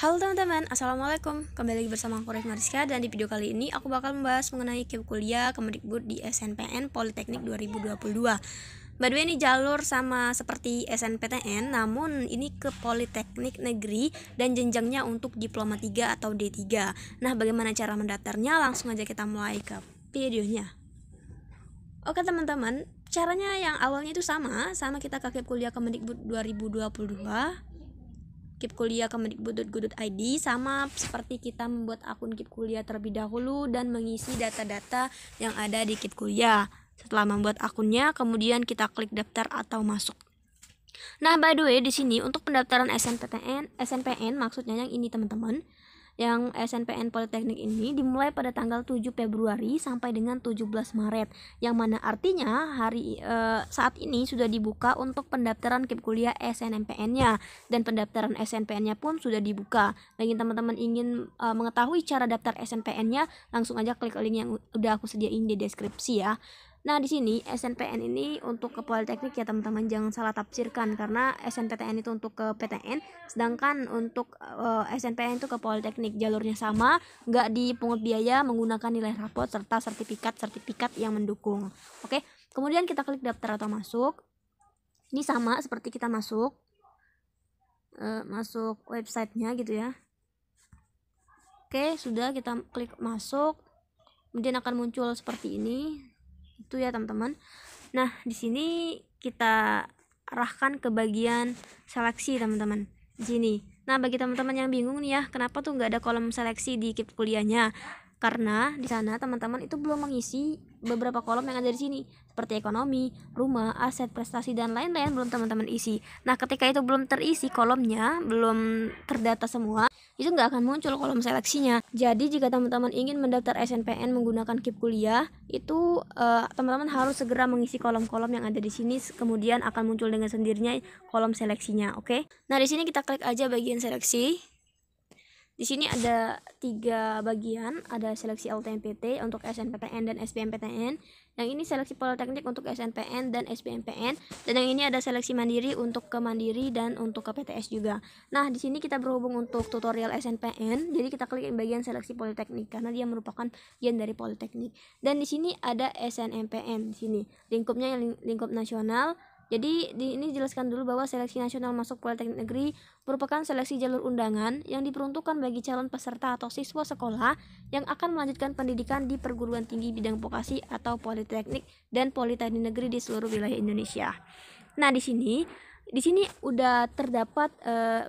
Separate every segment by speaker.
Speaker 1: Halo teman-teman, Assalamualaikum. Kembali lagi bersama aku Rifma Rizka. Dan di video kali ini aku bakal membahas mengenai KIP kuliah Kemendikbud di SNPN Politeknik 2022. By the way, ini jalur sama seperti SNPTN, namun ini ke Politeknik Negeri dan jenjangnya untuk Diploma 3 atau D3. Nah, bagaimana cara mendaftarnya? Langsung aja kita mulai ke videonya. Oke teman-teman, caranya yang awalnya itu sama kita ke KIP kuliah Kemendikbud 2022. KIP kuliah kemendikbud.go.id, sama seperti kita membuat akun KIP kuliah terlebih dahulu dan mengisi data-data yang ada di KIP kuliah. Setelah membuat akunnya, kemudian kita klik daftar atau masuk. Nah, by the way, di sini untuk pendaftaran SNPN maksudnya yang ini teman-teman. Yang SNPN Politeknik ini dimulai pada tanggal 7 Februari sampai dengan 17 Maret, yang mana artinya saat ini sudah dibuka untuk pendaftaran KIP kuliah SNMPN-nya, dan pendaftaran SNPN-nya pun sudah dibuka. Bagi teman-teman ingin mengetahui cara daftar SNPN-nya, langsung aja klik link yang udah aku sediain di deskripsi ya. Nah, di sini SNPN ini untuk ke Politeknik ya teman-teman, jangan salah tafsirkan, karena SNPTN itu untuk ke PTN, sedangkan untuk SNPN itu ke Politeknik. Jalurnya sama, nggak dipungut biaya, menggunakan nilai rapot serta sertifikat yang mendukung. Oke, kemudian kita klik daftar atau masuk. Ini sama seperti kita masuk websitenya gitu ya. Oke, sudah, kita klik masuk, kemudian akan muncul seperti ini. Itu ya teman-teman. Nah, di sini kita arahkan ke bagian seleksi teman-teman. Di sini. Nah, bagi teman-teman yang bingung nih ya, kenapa tuh nggak ada kolom seleksi di KIP kuliahnya? Karena di sana teman-teman itu belum mengisi beberapa kolom yang ada di sini, seperti ekonomi, rumah, aset, prestasi, dan lain-lain belum teman-teman isi. Nah, ketika itu belum terisi kolomnya, belum terdata semua, itu nggak akan muncul kolom seleksinya. Jadi jika teman-teman ingin mendaftar SNPN menggunakan KIP kuliah, itu teman-teman harus segera mengisi kolom-kolom yang ada di sini, kemudian akan muncul dengan sendirinya kolom seleksinya. Oke. Nah, di sini kita klik aja bagian seleksi. Di sini ada 3 bagian, ada seleksi LTMPT untuk SNPTN dan SBMPTN. Yang ini seleksi Politeknik untuk SNPN dan SBMPN, dan yang ini ada seleksi mandiri untuk ke mandiri dan untuk ke PTS juga. Nah, di sini kita berhubung untuk tutorial SNPN, jadi kita klik bagian seleksi Politeknik karena dia merupakan bagian dari Politeknik. Dan di sini ada SNMPN, di sini lingkupnya lingkup nasional. Jadi di ini jelaskan dulu bahwa seleksi nasional masuk Politeknik Negeri merupakan seleksi jalur undangan yang diperuntukkan bagi calon peserta atau siswa sekolah yang akan melanjutkan pendidikan di perguruan tinggi bidang vokasi atau politeknik dan politeknik negeri di seluruh wilayah Indonesia. Nah, di sini udah terdapat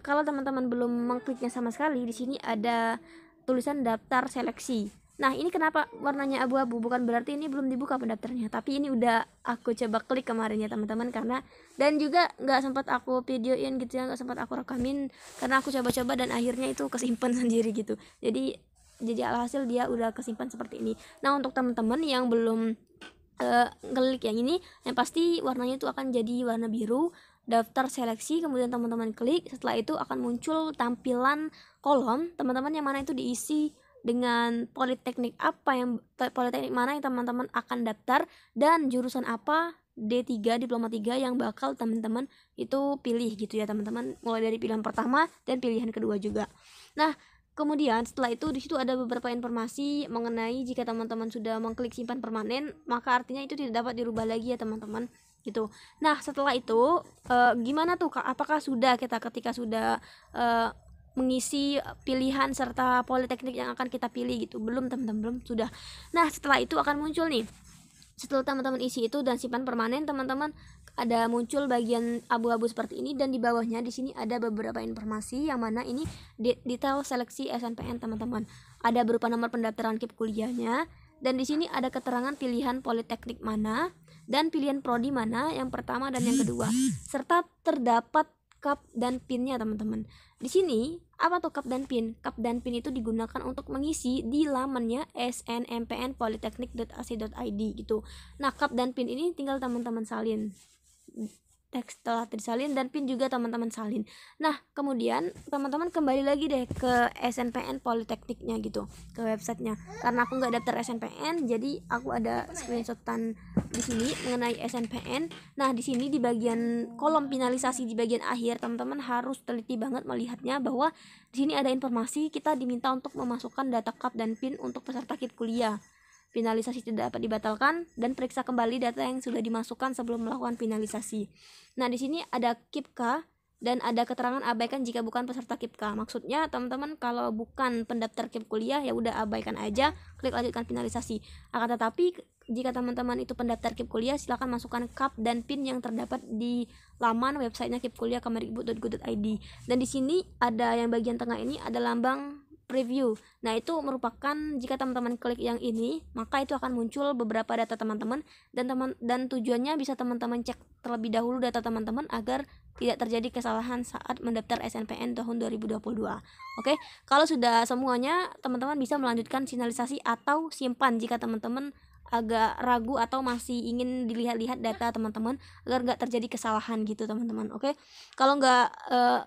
Speaker 1: kalau teman-teman belum mengkliknya sama sekali, di sini ada tulisan daftar seleksi. Nah, ini kenapa warnanya abu-abu? Bukan berarti ini belum dibuka pendaftarnya, tapi ini udah aku coba klik kemarin ya teman-teman, karena dan juga nggak sempat aku videoin gitu ya, nggak sempat aku rekamin karena aku coba-coba dan akhirnya itu kesimpan sendiri gitu. Jadi alhasil dia udah kesimpan seperti ini. Nah, untuk teman-teman yang belum klik yang ini, yang pasti warnanya itu akan jadi warna biru, daftar seleksi, kemudian teman-teman klik. Setelah itu akan muncul tampilan kolom teman-teman yang mana itu diisi dengan politeknik mana yang teman-teman akan daftar dan jurusan apa, D3 Diploma 3 yang bakal teman-teman itu pilih gitu ya teman-teman, mulai dari pilihan pertama dan pilihan kedua juga. Nah, kemudian setelah itu di situ ada beberapa informasi mengenai jika teman-teman sudah mengklik simpan permanen, maka artinya itu tidak dapat dirubah lagi ya teman-teman gitu. Nah, setelah itu gimana tuh apakah sudah ketika sudah mengisi pilihan serta politeknik yang akan kita pilih gitu? Belum teman-teman, belum, sudah. Nah, setelah itu akan muncul nih, setelah teman-teman isi itu dan simpan permanen, teman-teman ada muncul bagian abu-abu seperti ini, dan di bawahnya di sini ada beberapa informasi yang mana ini detail seleksi SNPN teman-teman. Ada berupa nomor pendaftaran KIP kuliahnya, dan di sini ada keterangan pilihan politeknik mana dan pilihan prodi mana yang pertama dan yang kedua, serta terdapat cup dan pinnya teman-teman. Di sini apa tuh cup dan pin? Cup dan pin itu digunakan untuk mengisi di lamannya snmpnpoliteknik.ac.id gitu. Nah, cup dan pin ini tinggal teman-teman salin teks telah disalin, dan PIN juga teman-teman salin. Nah, kemudian teman-teman kembali lagi deh ke SNPN Politekniknya gitu, ke websitenya. Karena aku nggak daftar SNPN, jadi aku ada screenshotan di sini mengenai SNPN. Nah, di sini di bagian kolom finalisasi di bagian akhir, teman-teman harus teliti banget melihatnya bahwa di sini ada informasi kita diminta untuk memasukkan data KAP dan PIN untuk peserta KIP kuliah. Finalisasi tidak dapat dibatalkan dan periksa kembali data yang sudah dimasukkan sebelum melakukan finalisasi. Nah, di sini ada KIP K dan ada keterangan abaikan jika bukan peserta KIP K. Maksudnya teman-teman kalau bukan pendaftar KIP kuliah ya udah abaikan aja, klik lanjutkan finalisasi. Akan tetapi jika teman-teman itu pendaftar KIP kuliah, silakan masukkan KAP dan PIN yang terdapat di laman websitenya kipkuliah.kemendikbud.go.id. Dan di sini ada yang bagian tengah ini ada lambang preview. Nah, itu merupakan jika teman-teman klik yang ini, maka itu akan muncul beberapa data teman-teman dan tujuannya bisa teman-teman cek terlebih dahulu data teman-teman agar tidak terjadi kesalahan saat mendaftar SNPN tahun 2022. Oke, kalau sudah semuanya, teman-teman bisa melanjutkan finalisasi atau simpan jika teman-teman agak ragu atau masih ingin dilihat-lihat data teman-teman agar nggak terjadi kesalahan gitu teman-teman. Oke, kalau nggak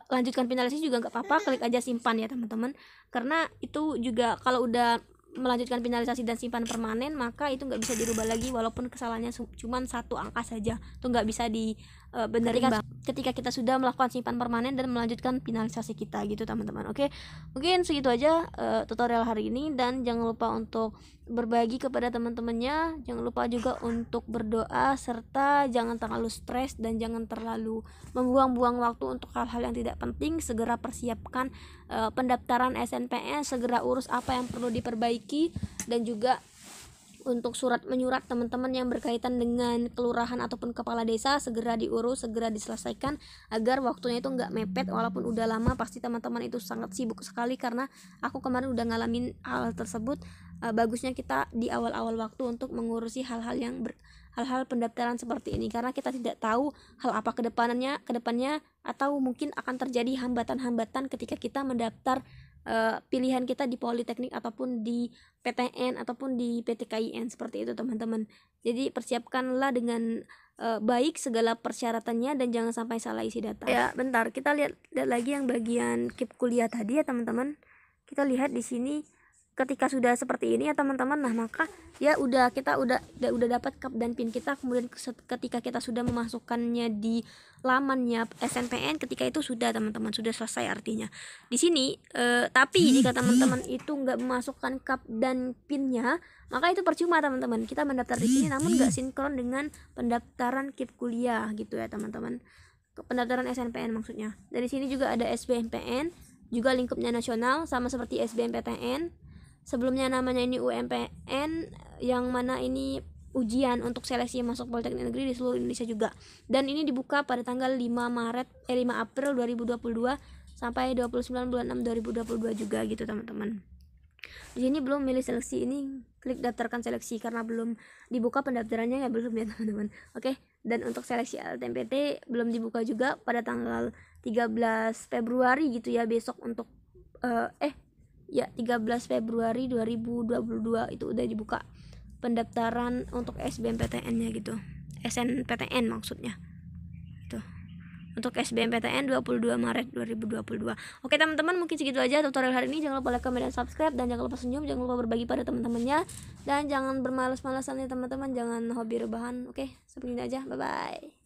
Speaker 1: lanjutkan finalisasi juga nggak apa-apa, klik aja simpan ya teman-teman, karena itu juga kalau udah melanjutkan finalisasi dan simpan permanen maka itu nggak bisa dirubah lagi walaupun kesalahannya cuma 1 angka saja, itu nggak bisa dibenerin ketika kita sudah melakukan simpan permanen dan melanjutkan finalisasi kita gitu teman-teman. Oke, mungkin segitu aja tutorial hari ini, dan jangan lupa untuk berbagi kepada teman-temannya, jangan lupa juga untuk berdoa, serta jangan terlalu stres dan jangan terlalu membuang-buang waktu untuk hal-hal yang tidak penting. Segera persiapkan pendaftaran SNPN, segera urus apa yang perlu diperbaiki, dan juga untuk surat menyurat teman-teman yang berkaitan dengan kelurahan ataupun kepala desa segera diurus, segera diselesaikan agar waktunya itu nggak mepet. Walaupun udah lama pasti teman-teman itu sangat sibuk sekali, karena aku kemarin udah ngalamin hal tersebut. Bagusnya kita di awal-awal waktu untuk mengurusi hal-hal pendaftaran seperti ini, karena kita tidak tahu hal apa kedepannya atau mungkin akan terjadi hambatan-hambatan ketika kita mendaftar pilihan kita di Politeknik ataupun di PTN ataupun di PTKIN seperti itu teman-teman. Jadi persiapkanlah dengan baik segala persyaratannya dan jangan sampai salah isi data. Ya, bentar, kita lihat lagi yang bagian KIP kuliah tadi ya teman-teman. Kita lihat di sini ketika sudah seperti ini ya teman-teman, nah maka ya kita udah dapat KAP dan PIN kita. Kemudian ketika kita sudah memasukkannya di lamannya SNPN, ketika itu sudah teman-teman sudah selesai artinya di sini. Tapi jika teman-teman itu nggak memasukkan KAP dan PIN-nya, maka itu percuma teman-teman. Kita mendaftar di sini namun nggak sinkron dengan pendaftaran KIP kuliah gitu ya teman-teman, pendaftaran SNPN maksudnya. Dari sini juga ada SBMPN, juga lingkupnya nasional sama seperti SBMPTN. Sebelumnya namanya ini UMPN, yang mana ini ujian untuk seleksi masuk Politeknik Negeri di seluruh Indonesia juga. Dan ini dibuka pada tanggal 5 April 2022 sampai 29 bulan 6 2022 juga gitu teman-teman. Di sini belum milih seleksi, ini klik daftarkan seleksi karena belum dibuka pendaftarannya ya, belum ya teman-teman. Oke, dan untuk seleksi LTMPT belum dibuka juga pada tanggal 13 Februari gitu ya, besok untuk 13 Februari 2022 itu udah dibuka pendaftaran untuk SBMPTN-nya gitu. SNPTN maksudnya. Tuh. Untuk SBMPTN 22 Maret 2022. Oke teman-teman, mungkin segitu aja tutorial hari ini. Jangan lupa like, comment, dan subscribe, dan jangan lupa senyum, jangan lupa berbagi pada teman-temannya, dan jangan bermalas-malasan ya teman-teman, jangan hobi rebahan. Oke, seperti ini aja. Bye bye.